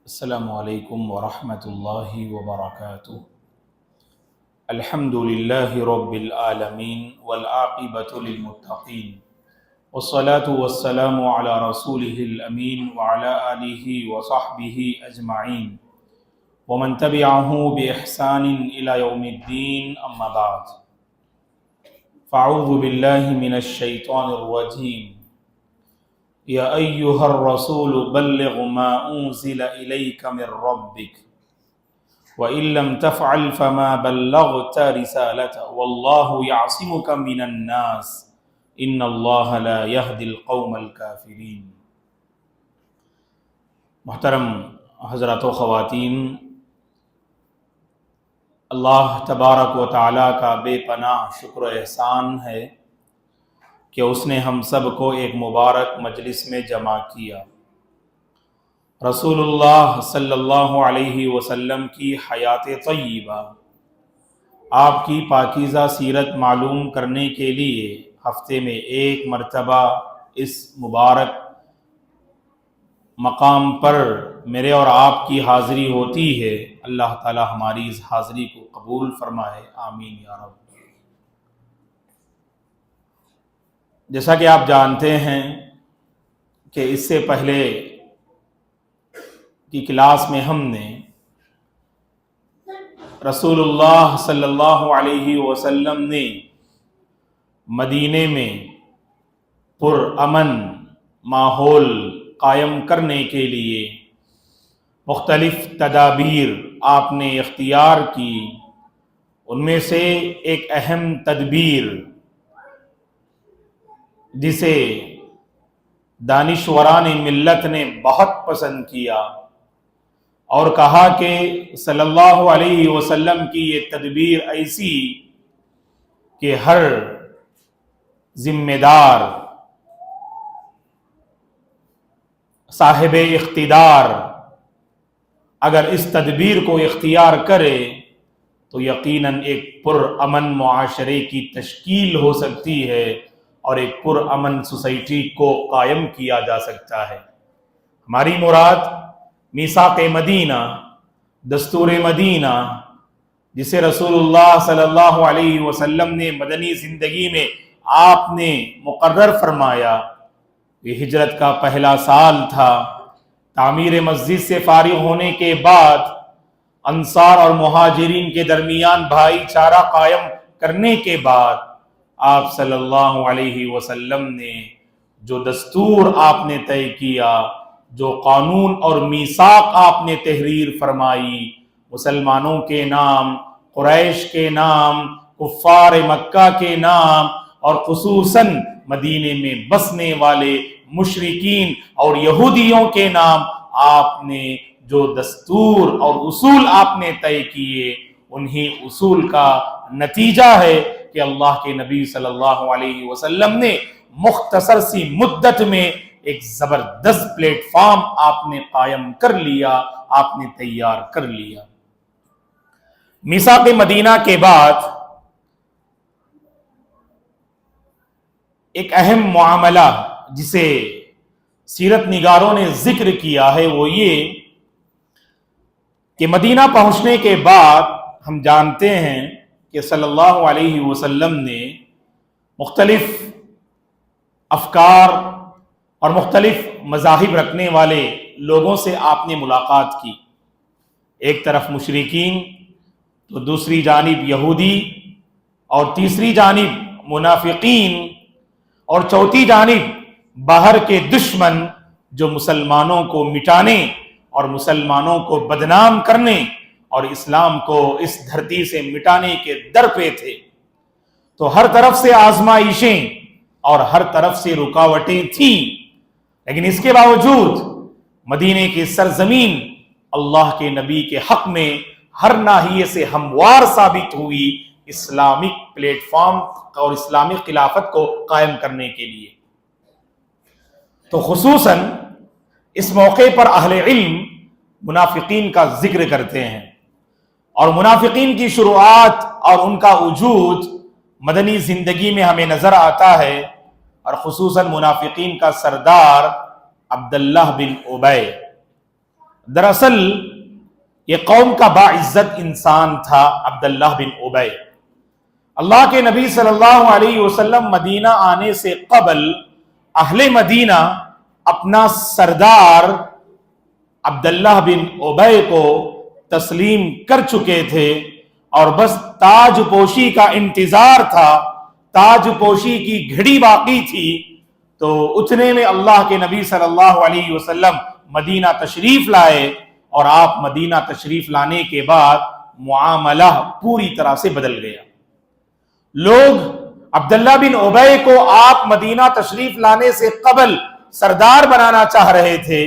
السلام علیکم ورحمۃ اللہ وبرکاتہ۔ الحمد للہ رب العالمین والعاقبۃ للمتقین والصلاة والسلام علی رسولہ الامین وعلی آلہ وصحبہ اجمعین ومن تبعہ بإحسان الی یوم الدین، اما بعد فاعوذ باللہ من الشیطان الرجیم۔ یا ایہا الرسول بلغ ما انزل الیک من ربک وَإِن لَّمْ تَفْعَلْ فَمَا بَلَّغْتَ رِسَالَتَهُ وَاللَّهُ يَعْصِمُكَ مِنَ النَّاسِ إِنَّ اللَّهَ لَا يَهْدِي الْقَوْمَ الْكَافِرِينَ۔ محترم حضرات و خواتین، اللہ تبارک و تعالیٰ کا بے پناہ شکر و احسان ہے کہ اس نے ہم سب کو ایک مبارک مجلس میں جمع کیا۔ رسول اللہ صلی اللہ علیہ وسلم کی حیات طیبہ، آپ کی پاکیزہ سیرت معلوم کرنے کے لیے ہفتے میں ایک مرتبہ اس مبارک مقام پر میرے اور آپ کی حاضری ہوتی ہے۔ اللہ تعالی ہماری اس حاضری کو قبول فرمائے، آمین یا رب۔ جیسا کہ آپ جانتے ہیں کہ اس سے پہلے کی کلاس میں ہم نے رسول اللہ صلی اللہ علیہ وسلم نے مدینے میں پرامن ماحول قائم کرنے کے لیے مختلف تدابیر آپ نے اختیار کی۔ ان میں سے ایک اہم تدبیر جسے دانشوران ملت نے بہت پسند کیا اور کہا کہ صلی اللہ علیہ وسلم کی یہ تدبیر ایسی کہ ہر ذمہ دار صاحب اقتدار اگر اس تدبیر کو اختیار کرے تو یقیناً ایک پرامن معاشرے کی تشکیل ہو سکتی ہے اور ایک پرامن سوسائٹی کو قائم کیا جا سکتا ہے۔ ہماری مراد میثاق مدینہ، دستور مدینہ، جسے رسول اللہ صلی اللہ علیہ وسلم نے مدنی زندگی میں آپ نے مقرر فرمایا۔ یہ ہجرت کا پہلا سال تھا۔ تعمیر مسجد سے فارغ ہونے کے بعد انصار اور مہاجرین کے درمیان بھائی چارہ قائم کرنے کے بعد آپ صلی اللہ علیہ وسلم نے جو دستور آپ نے طے کیا، جو قانون اور میثاق آپ نے تحریر فرمائی، مسلمانوں کے نام، قریش کے نام، کفار مکہ کے نام اور خصوصاً مدینے میں بسنے والے مشرکین اور یہودیوں کے نام، آپ نے جو دستور اور اصول آپ نے طے کیے، انہی اصول کا نتیجہ ہے کہ اللہ کے نبی صلی اللہ علیہ وسلم نے مختصر سی مدت میں ایک زبردست پلیٹ فارم آپ نے قائم کر لیا، آپ نے تیار کر لیا۔ میثاق مدینہ کے بعد ایک اہم معاملہ جسے سیرت نگاروں نے ذکر کیا ہے وہ یہ کہ مدینہ پہنچنے کے بعد ہم جانتے ہیں کہ صلی اللہ علیہ وسلم نے مختلف افکار اور مختلف مذاہب رکھنے والے لوگوں سے آپ نے ملاقات کی۔ ایک طرف مشرکین، تو دوسری جانب یہودی، اور تیسری جانب منافقین، اور چوتھی جانب باہر کے دشمن جو مسلمانوں کو مٹانے اور مسلمانوں کو بدنام کرنے اور اسلام کو اس دھرتی سے مٹانے کے در پہ تھے۔ تو ہر طرف سے آزمائشیں اور ہر طرف سے رکاوٹیں تھیں، لیکن اس کے باوجود مدینے کی سرزمین اللہ کے نبی کے حق میں ہر ناحیے سے ہموار ثابت ہوئی اسلامک پلیٹ فارم اور اسلامی خلافت کو قائم کرنے کے لیے۔ تو خصوصاً اس موقع پر اہل علم منافقین کا ذکر کرتے ہیں، اور منافقین کی شروعات اور ان کا وجود مدنی زندگی میں ہمیں نظر آتا ہے، اور خصوصاً منافقین کا سردار عبداللہ بن ابی۔ دراصل یہ قوم کا باعزت انسان تھا عبداللہ بن ابی۔ اللہ کے نبی صلی اللہ علیہ وسلم مدینہ آنے سے قبل اہل مدینہ اپنا سردار عبداللہ بن ابی کو تسلیم کر چکے تھے، اور بس تاج پوشی کا انتظار تھا، تاج پوشی کی گھڑی باقی تھی۔ تو اتنے میں اللہ کے نبی صلی اللہ علیہ وسلم مدینہ تشریف لائے، اور آپ مدینہ تشریف لانے کے بعد معاملہ پوری طرح سے بدل گیا۔ لوگ عبداللہ بن ابی کو آپ مدینہ تشریف لانے سے قبل سردار بنانا چاہ رہے تھے،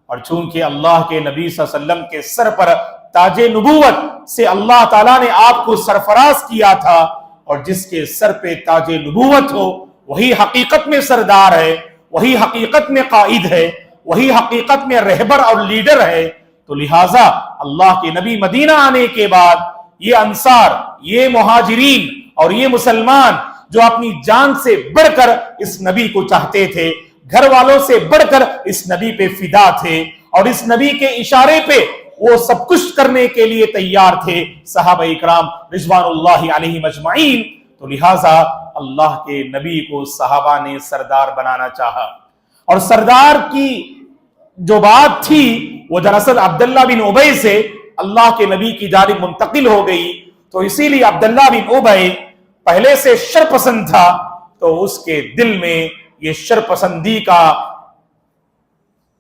اور چونکہ اللہ کے نبی صلی اللہ علیہ وسلم کے سر پر تاج نبوت سے اللہ تعالیٰ نے آپ کو سرفراز کیا تھا، اور جس کے سر پہ تاج نبوت ہو وہی حقیقت میں سردار ہے، وہی حقیقت میں قائد ہے، وہی حقیقت میں رہبر اور لیڈر ہے۔ تو لہٰذا اللہ کے نبی مدینہ آنے کے بعد یہ انصار، یہ مہاجرین اور یہ مسلمان جو اپنی جان سے بڑھ کر اس نبی کو چاہتے تھے، گھر والوں سے بڑھ کر اس نبی پہ فدا تھے، اور اس نبی کے اشارے پہ وہ سب کچھ کرنے کے لیے تیار تھے، صحابہ اکرام رضوان اللہ علیہم اجمعین۔ تو لہٰذا اللہ کے نبی کو صحابہ نے سردار بنانا چاہا، اور سردار کی جو بات تھی وہ دراصل عبداللہ بن ابی سے اللہ کے نبی کی جانب منتقل ہو گئی۔ تو اسی لیے عبداللہ بن ابی پہلے سے شر پسند تھا، تو اس کے دل میں یہ شر پسندی کا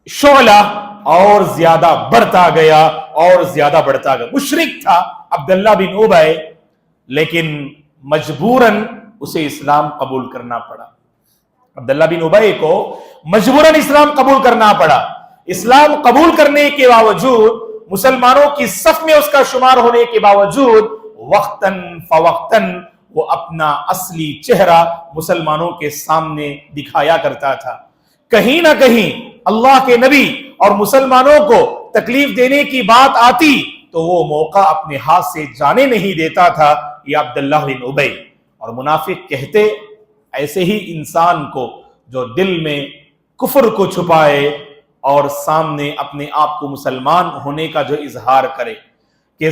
شعلہ اور زیادہ بڑھتا گیا، اور زیادہ بڑھتا گیا۔ مشرک تھا عبداللہ بن ابی، لیکن مجبوراً اسے اسلام قبول کرنا پڑا۔ عبداللہ بن ابی کو مجبوراً اسلام قبول کرنا پڑا۔ اسلام قبول کرنے کے باوجود، مسلمانوں کی صف میں اس کا شمار ہونے کے باوجود، وقتاً فوقتاً وہ اپنا اصلی چہرہ مسلمانوں کے سامنے دکھایا کرتا تھا۔ کہیں نہ کہیں اللہ کے نبی اور مسلمانوں کو تکلیف دینے کی بات آتی تو وہ موقع اپنے ہاتھ سے جانے نہیں دیتا تھا یہ عبداللہ بن ابی۔ اور منافق کہتے ایسے ہی انسان کو جو دل میں کفر کو چھپائے اور سامنے اپنے آپ کو مسلمان ہونے کا جو اظہار کرے، کہ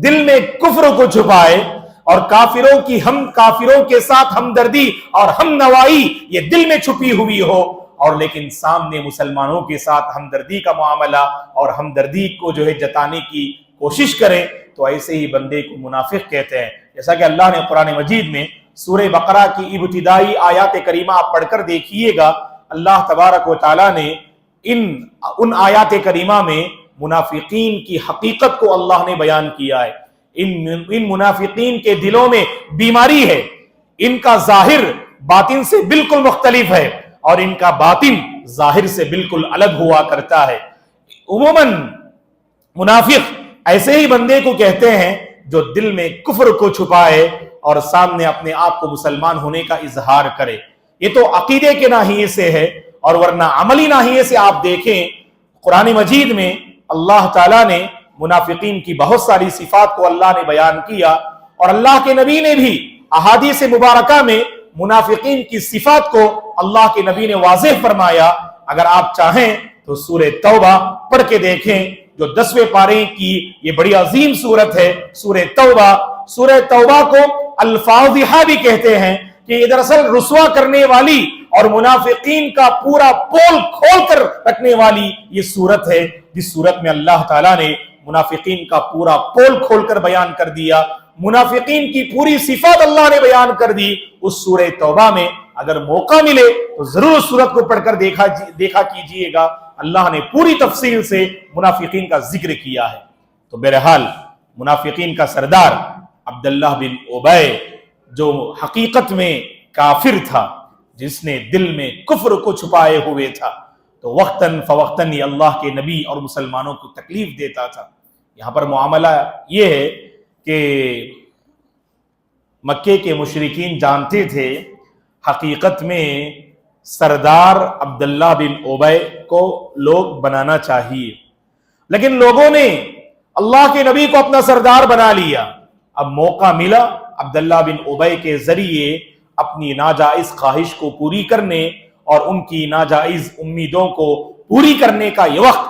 دل میں کفر کو چھپائے اور کافروں کے ساتھ ہمدردی اور ہم نوائی یہ دل میں چھپی ہوئی ہو، اور لیکن سامنے مسلمانوں کے ساتھ ہمدردی کا معاملہ اور ہمدردی کو جو ہے جتانے کی کوشش کرے، تو ایسے ہی بندے کو منافق کہتے ہیں۔ جیسا کہ اللہ نے قرآن مجید میں سورہ بقرہ کی ابتدائی آیات کریمہ آپ پڑھ کر دیکھیے گا، اللہ تبارک و تعالیٰ نے ان آیات کریمہ میں منافقین کی حقیقت کو اللہ نے بیان کیا ہے۔ ان منافقین کے دلوں میں بیماری ہے، ان کا ظاہر باطن سے بالکل مختلف ہے، اور ان کا باطن ظاہر سے بالکل الگ ہوا کرتا ہے۔ عموماً منافق ایسے ہی بندے کو کہتے ہیں جو دل میں کفر کو چھپائے اور سامنے اپنے آپ کو مسلمان ہونے کا اظہار کرے۔ یہ تو عقیدے کے ناحیے سے ہے، اور ورنہ عملی ناحیے سے آپ دیکھیں قرآن مجید میں اللہ تعالیٰ نے منافقین کی بہت ساری صفات کو اللہ نے بیان کیا، اور اللہ کے نبی نے بھی احادیث مبارکہ میں منافقین کی صفات کو اللہ کے نبی نے واضح فرمایا۔ اگر آپ چاہیں تو سورہ توبہ پڑھ کے دیکھیں، جو 10ویں پارے کی یہ بڑی عظیم سورت ہے سورہ توبہ۔ سورہ توبہ کو الفاضحہ بھی کہتے ہیں، کہ یہ دراصل رسوا کرنے والی اور منافقین کا پورا پول کھول کر رکھنے والی یہ سورت ہے، جس سورت میں اللہ تعالیٰ نے منافقین کا پورا پول کھول کر بیان کر دیا، منافقین کی پوری صفات اللہ نے بیان کر دی اس سورہ توبہ میں۔ اگر موقع ملے تو ضرور اس سورت کو پڑھ کر دیکھا کیجئے گا، اللہ نے پوری تفصیل سے منافقین کا ذکر کیا ہے۔ تو بہرحال منافقین کا سردار عبداللہ بن ابی جو حقیقت میں کافر تھا، جس نے دل میں کفر کو چھپائے ہوئے تھا، تو وقتاً فوقتاً یہ اللہ کے نبی اور مسلمانوں کو تکلیف دیتا تھا۔ یہاں پر معاملہ یہ ہے کہ مکے کے مشرکین جانتے تھے حقیقت میں سردار عبداللہ بن ابی کو لوگ بنانا چاہیے، لیکن لوگوں نے اللہ کے نبی کو اپنا سردار بنا لیا۔ اب موقع ملا عبداللہ بن ابی کے ذریعے اپنی ناجائز خواہش کو پوری کرنے اور ان کی ناجائز امیدوں کو پوری کرنے کا یہ وقت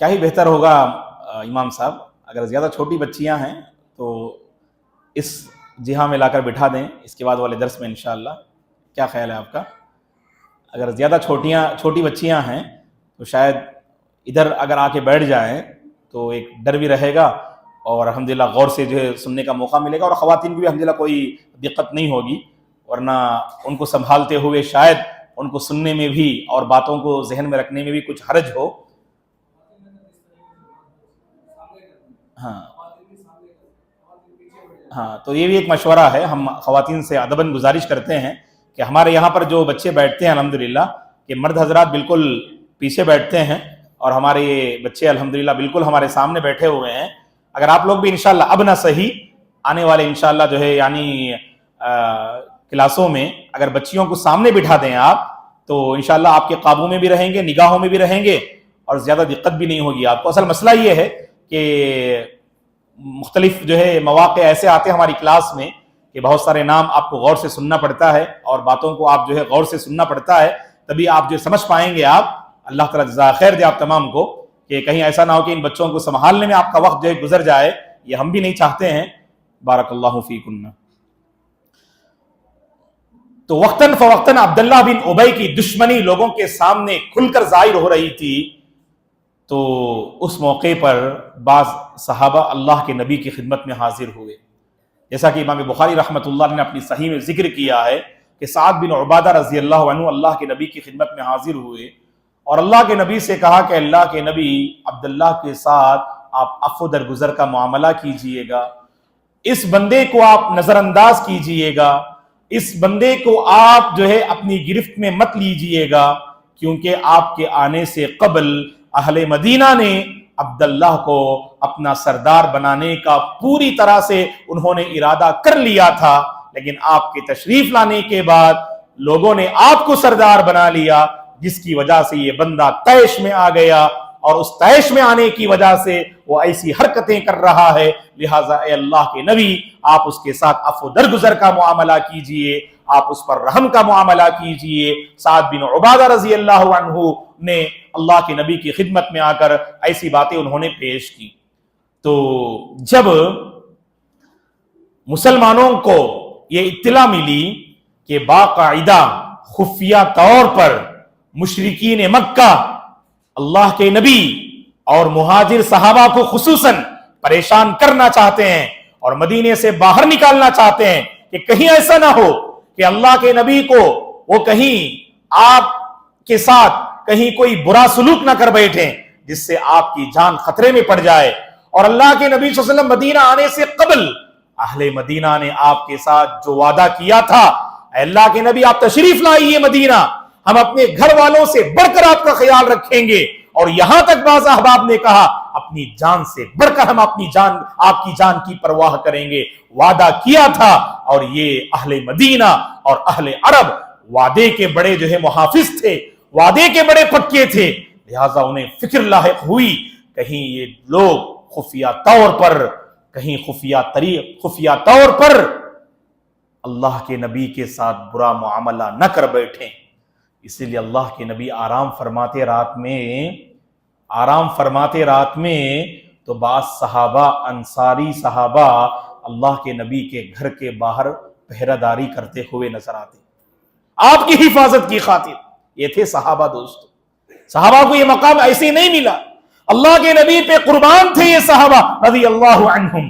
کیا ہی بہتر ہوگا امام صاحب، اگر زیادہ چھوٹی بچیاں ہیں تو اس جہاں میں لا کر بٹھا دیں اس کے بعد والے درس میں انشاءاللہ، کیا خیال ہے آپ کا؟ اگر زیادہ چھوٹی بچیاں ہیں تو شاید ادھر اگر آ کے بیٹھ جائیں تو ایک ڈر بھی رہے گا اور الحمدللہ غور سے جو ہے سننے کا موقع ملے گا، اور خواتین کی بھی الحمدللہ کوئی دقت نہیں ہوگی، ورنہ ان کو سنبھالتے ہوئے شاید ان کو سننے میں بھی اور باتوں کو ذہن میں رکھنے میں بھی کچھ حرج ہو۔ ہاں تو یہ بھی ایک مشورہ ہے، ہم خواتین سے ادباً گزارش کرتے ہیں کہ ہمارے یہاں پر جو بچے بیٹھتے ہیں الحمدللہ کہ مرد حضرات بالکل پیچھے بیٹھتے ہیں اور ہمارے یہ بچے الحمدللہ بالکل ہمارے سامنے بیٹھے ہوئے ہیں۔ اگر آپ لوگ بھی انشاءاللہ اب نہ صحیح آنے والے انشاءاللہ جو ہے یعنی کلاسوں میں اگر بچیوں کو سامنے بٹھا دیں آپ تو انشاءاللہ آپ کے قابو میں بھی رہیں گے، نگاہوں میں بھی رہیں گے اور زیادہ دقت بھی نہیں ہوگی آپ کو۔ اصل مسئلہ یہ ہے کہ مختلف جو ہے مواقع ایسے آتے ہیں ہماری کلاس میں کہ بہت سارے نام آپ کو غور سے سننا پڑتا ہے اور باتوں کو آپ جو ہے غور سے سننا پڑتا ہے، تبھی آپ جو سمجھ پائیں گے۔ آپ اللہ تعالیٰ جزائے خیر دے آپ تمام کو، کہ کہیں ایسا نہ ہو کہ ان بچوں کو سنبھالنے میں آپ کا وقت جو ہے گزر جائے، یہ ہم بھی نہیں چاہتے ہیں۔ بارک اللہ فیکن۔ تو وقتاً فوقتاً عبداللہ بن ابی کی دشمنی لوگوں کے سامنے کھل کر ظاہر ہو رہی تھی، تو اس موقع پر بعض صحابہ اللہ کے نبی کی خدمت میں حاضر ہوئے، جیسا کہ امام بخاری رحمۃ اللہ نے اپنی صحیح میں ذکر کیا ہے کہ سعد بن عبادہ رضی اللہ عنہ اللہ کے نبی کی خدمت میں حاضر ہوئے اور اللہ کے نبی سے کہا کہ اللہ کے نبی عبداللہ کے ساتھ آپ عفو درگزر کا معاملہ کیجئے گا، اس بندے کو آپ نظر انداز کیجئے گا، اس بندے کو آپ جو ہے اپنی گرفت میں مت لیجئے گا، کیونکہ آپ کے آنے سے قبل اہل مدینہ نے عبداللہ کو اپنا سردار بنانے کا پوری طرح سے انہوں نے ارادہ کر لیا تھا، لیکن آپ کے تشریف لانے کے بعد لوگوں نے آپ کو سردار بنا لیا، جس کی وجہ سے یہ بندہ طیش میں آ گیا، اور اس طیش میں آنے کی وجہ سے وہ ایسی حرکتیں کر رہا ہے، لہٰذا اے اللہ کے نبی آپ اس کے ساتھ عفو درگزر کا معاملہ کیجئے، آپ اس پر رحم کا معاملہ کیجئے۔ سعد بن عبادہ رضی اللہ عنہ نے اللہ کے نبی کی خدمت میں آ کر ایسی باتیں انہوں نے پیش کی۔ تو جب مسلمانوں کو یہ اطلاع ملی کہ باقاعدہ خفیہ طور پر مشرکین مکہ اللہ کے نبی اور مہاجر صحابہ کو خصوصاً پریشان کرنا چاہتے ہیں اور مدینے سے باہر نکالنا چاہتے ہیں کہ کہیں ایسا نہ ہو کہ اللہ کے نبی کو وہ کہیں آپ کے ساتھ کہیں کوئی برا سلوک نہ کر بیٹھیں جس سے آپ کی جان خطرے میں پڑ جائے، اور اللہ کے نبی صلی اللہ علیہ وسلم مدینہ آنے سے قبل اہل مدینہ نے آپ کے ساتھ جو وعدہ کیا تھا، اے اللہ کے نبی آپ تشریف لائیے مدینہ، ہم اپنے گھر والوں سے بڑھ کر آپ کا خیال رکھیں گے، اور یہاں تک بعض احباب نے کہا اپنی جان سے بڑھ کر ہم آپ کی جان کی پرواہ کریں گے۔ وعدہ کیا تھا، اور یہ اہل مدینہ اور اہل عرب وعدے کے بڑے جو ہے محافظ تھے، وعدے کے بڑے پکے تھے، لہٰذا انہیں فکر لاحق ہوئی کہیں یہ لوگ خفیہ طور پر اللہ کے نبی کے ساتھ برا معاملہ نہ کر بیٹھیں۔ اسی لیے اللہ کے نبی آرام فرماتے رات میں تو بعض صحابہ انصاری صحابہ اللہ کے نبی کے گھر کے باہر پہرہ داری کرتے ہوئے نظر آتے، آپ کی حفاظت کی خاطر۔ یہ تھے صحابہ دوستو، صحابہ کو یہ مقام ایسے ہی نہیں ملا، اللہ کے نبی پہ قربان تھے یہ صحابہ رضی اللہ عنہم۔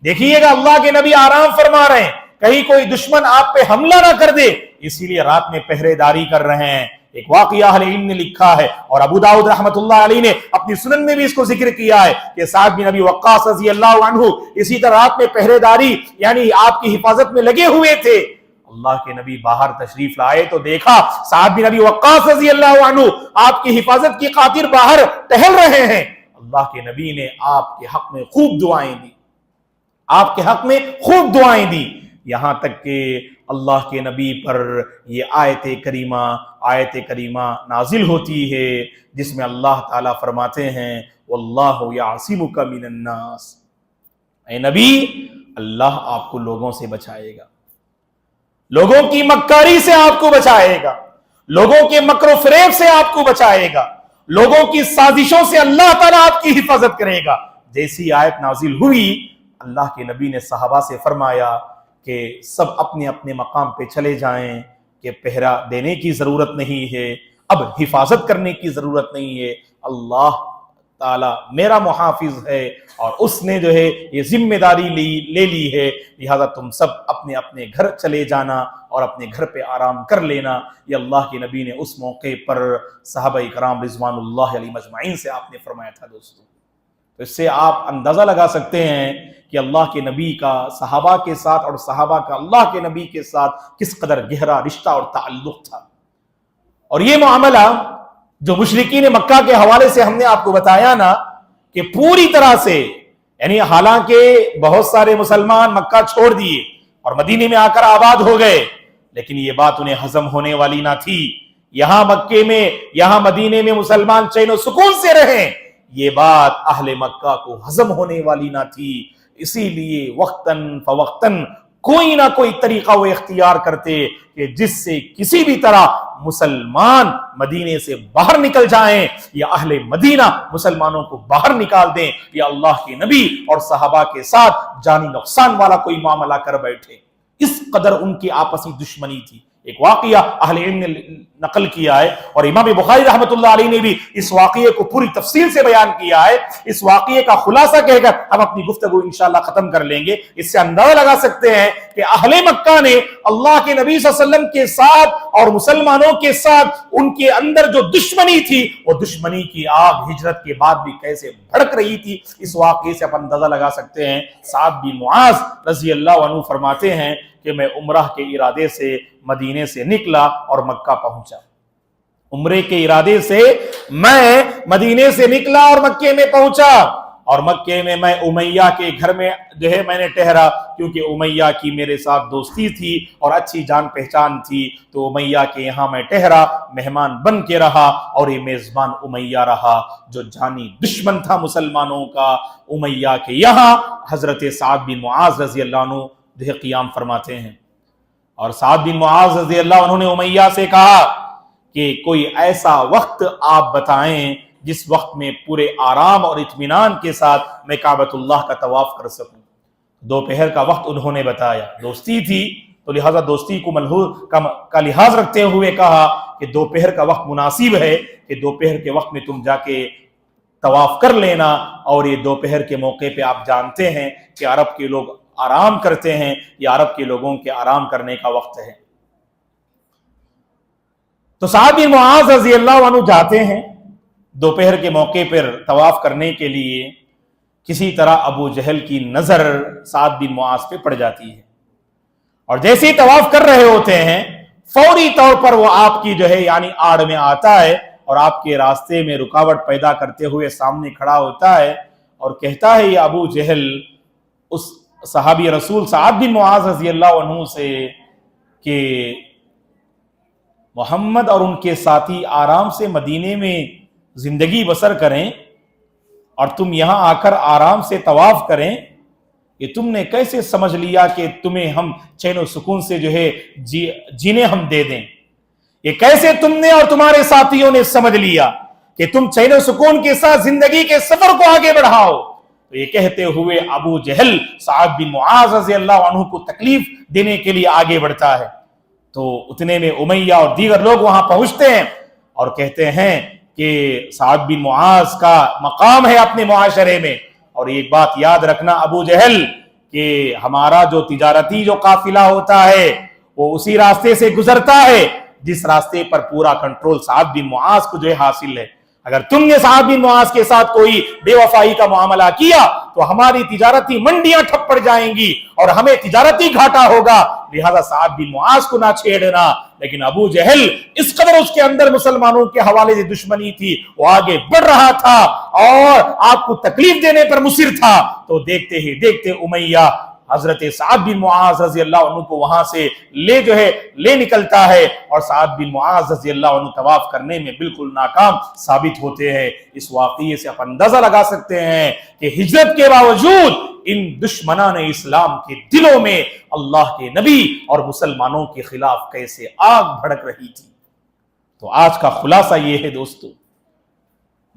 دیکھیے گا اللہ کے نبی آرام فرما رہے ہیں، کہیں کوئی دشمن آپ پہ حملہ نہ کر دے، اسی لیے رات میں پہرے داری کر رہے ہیں۔ ایک واقعہ اہل علم نے لکھا ہے اور ابو داؤد رحمۃ اللہ علیہ نے اپنی سنن میں بھی اس کو ذکر کیا ہے کہ سعد بن ابی وقاص رضی اللہ عنہ اسی طرح رات میں پہرے داری یعنی آپ کی حفاظت میں لگے ہوئے تھے۔ اللہ کے نبی باہر تشریف لائے تو دیکھا سعد بن ابی وقاص رضی اللہ عنہ آپ کی حفاظت کی خاطر باہر ٹہل رہے ہیں۔ اللہ کے نبی نے آپ کے حق میں خوب دعائیں دی، یہاں تک کہ اللہ کے نبی پر یہ آیت کریمہ نازل ہوتی ہے جس میں اللہ تعالیٰ فرماتے ہیں واللہ یعصمک من الناس، اے نبی اللہ آپ کو لوگوں سے بچائے گا، لوگوں کی مکاری سے آپ کو بچائے گا، لوگوں کے مکر و فریب سے آپ کو بچائے گا، لوگوں کی سازشوں سے اللہ تعالیٰ آپ کی حفاظت کرے گا۔ جیسی آیت نازل ہوئی، اللہ کے نبی نے صحابہ سے فرمایا کہ سب اپنے اپنے مقام پہ چلے جائیں، کہ پہرا دینے کی ضرورت نہیں ہے، اب حفاظت کرنے کی ضرورت نہیں ہے، اللہ تعالیٰ میرا محافظ ہے اور اس نے جو ہے یہ ذمہ داری لے لی ہے، لہذا تم سب اپنے اپنے گھر چلے جانا اور اپنے گھر پہ آرام کر لینا۔ یہ اللہ کے نبی نے اس موقع پر صحابہ کرام رضوان اللہ علیہ مجمعین سے آپ نے فرمایا تھا۔ دوستو، تو اس سے آپ اندازہ لگا سکتے ہیں کہ اللہ کے نبی کا صحابہ کے ساتھ اور صحابہ کا اللہ کے نبی کے ساتھ کس قدر گہرا رشتہ اور تعلق تھا۔ اور یہ معاملہ جو مشرکین مکہ کے حوالے سے ہم نے آپ کو بتایا نا، کہ پوری طرح سے، یعنی حالانکہ بہت سارے مسلمان مکہ چھوڑ دیے اور مدینے میں آ کر آباد ہو گئے، لیکن یہ بات انہیں ہضم ہونے والی نہ تھی۔ یہاں مکے میں، یہاں مدینے میں مسلمان چین و سکون سے رہیں، یہ بات اہل مکہ کو ہضم ہونے والی نہ تھی۔ اسی لیے وقتاً فوقتاً کوئی نہ کوئی طریقہ وہ اختیار کرتے کہ جس سے کسی بھی طرح مسلمان مدینے سے باہر نکل جائیں، یا اہل مدینہ مسلمانوں کو باہر نکال دیں، یا اللہ کے نبی اور صحابہ کے ساتھ جانی نقصان والا کوئی معاملہ کر بیٹھے۔ اس قدر ان کی آپسی دشمنی تھی۔ ایک واقعہ اہل علم نے نقل کیا ہے، اور امام بخاری رحمۃ اللہ علیہ نے بھی اس واقعے کو پوری تفصیل سے بیان کیا ہے۔ اس واقعے کا خلاصہ کہہ کر ہم اپنی گفتگو انشاءاللہ ختم کر لیں گے۔ اس سے اندازہ لگا سکتے ہیں کہ اہل مکہ نے اللہ کے نبی صلی اللہ علیہ وسلم کے ساتھ اور مسلمانوں کے ساتھ ان کے اندر جو دشمنی تھی، وہ دشمنی کی آگ ہجرت کے بعد بھی کیسے بھڑک رہی تھی، اس واقعے سے آپ اندازہ لگا سکتے ہیں۔ سعد بن معاذ رضی اللہ عنہ فرماتے ہیں کہ میں عمرہ کے ارادے سے مدینے سے نکلا اور مکہ پہنچا۔ عمرے کے ارادے سے میں مدینے سے نکلا اور مکے میں پہنچا، اور مکے میں میں امیہ کے گھر میں جو ہے میں نے ٹھہرا، کیونکہ امیہ کی میرے ساتھ دوستی تھی اور اچھی جان پہچان تھی، تو امیہ کے یہاں میں ٹھہرا، مہمان بن کے رہا، اور یہ میزبان امیہ رہا جو جانی دشمن تھا مسلمانوں کا۔ امیہ کے یہاں حضرت سعد بن معاذ رضی اللہ عنہ جو ہے قیام فرماتے ہیں، اور سعد بن معاذ رضی اللہ عنہ نے امیہ سے کہا کہ کوئی ایسا وقت آپ بتائیں جس وقت میں پورے آرام اور اطمینان کے ساتھ میں کعبۃ اللہ کا طواف کر سکوں۔ دوپہر کا وقت انہوں نے بتایا، دوستی تھی تو لہٰذا دوستی کو کا لحاظ رکھتے ہوئے کہا کہ دوپہر کا وقت مناسب ہے، کہ دوپہر کے وقت میں تم جا کے طواف کر لینا، اور یہ دوپہر کے موقع پہ آپ جانتے ہیں کہ عرب کے لوگ آرام کرتے ہیں، یہ عرب کے لوگوں کے آرام کرنے کا وقت ہے۔ تو سعد بن معاذ رضی اللہ عنہ جاتے ہیں دوپہر کے موقع پر طواف کرنے کے لیے۔ کسی طرح ابو جہل کی نظر سعد بن معاذ پہ پڑ جاتی ہے، اور جیسے ہی طواف کر رہے ہوتے ہیں فوری طور پر وہ آپ کی جو ہے یعنی آڑ میں آتا ہے، اور آپ کے راستے میں رکاوٹ پیدا کرتے ہوئے سامنے کھڑا ہوتا ہے، اور کہتا ہے یہ ابو جہل اس صحابی رسول سعد بن معاذ رضی اللہ عنہ سے کہ محمد اور ان کے ساتھی آرام سے مدینے میں زندگی بسر کریں اور تم یہاں آ کر آرام سے طواف کریں، یہ تم نے کیسے سمجھ لیا کہ تمہیں ہم چین و سکون سے جو ہے جینے ہم دے دیں؟ یہ کیسے تم نے اور تمہارے ساتھیوں نے سمجھ لیا کہ تم چین و سکون کے ساتھ زندگی کے سفر کو آگے بڑھاؤ؟ تو یہ کہتے ہوئے ابو جہل سعد بن معاذ رضی اللہ عنہ کو تکلیف دینے کے لیے آگے بڑھتا ہے۔ تو اتنے میں امیہ اور دیگر لوگ وہاں پہنچتے ہیں اور کہتے ہیں کہ سعد بن معاذ کا مقام ہے اپنے معاشرے میں، اور ایک بات یاد رکھنا ابو جہل کہ ہمارا جو تجارتی جو قافلہ ہوتا ہے وہ اسی راستے سے گزرتا ہے جس راستے پر پورا کنٹرول سعد بن معاذ کو جو ہے حاصل ہے۔ اگر تم نے سعد بن معاذ کے ساتھ کوئی بے وفائی کا معاملہ کیا تو ہماری تجارتی منڈیاں ٹھپ پڑ جائیں گی اور ہمیں تجارتی گھاٹا ہوگا، لہذا سعد بن معاذ کو نہ چھیڑنا۔ لیکن ابو جہل اس قدر اس کے اندر مسلمانوں کے حوالے سے دشمنی تھی، وہ آگے بڑھ رہا تھا اور آپ کو تکلیف دینے پر مصر تھا۔ تو دیکھتے ہی دیکھتے امیہ حضرت سعد بن معاذ رضی اللہ عنہ کو وہاں سے لے نکلتا ہے، اور سعد بن معاذ رضی اللہ عنہ طواف کرنے میں بالکل ناکام ثابت ہوتے ہیں۔ اس واقعے سے آپ اندازہ لگا سکتے ہیں کہ ہجرت کے باوجود ان دشمنان اسلام کے دلوں میں اللہ کے نبی اور مسلمانوں کے خلاف کیسے آگ بھڑک رہی تھی۔ تو آج کا خلاصہ یہ ہے دوستو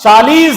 40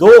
2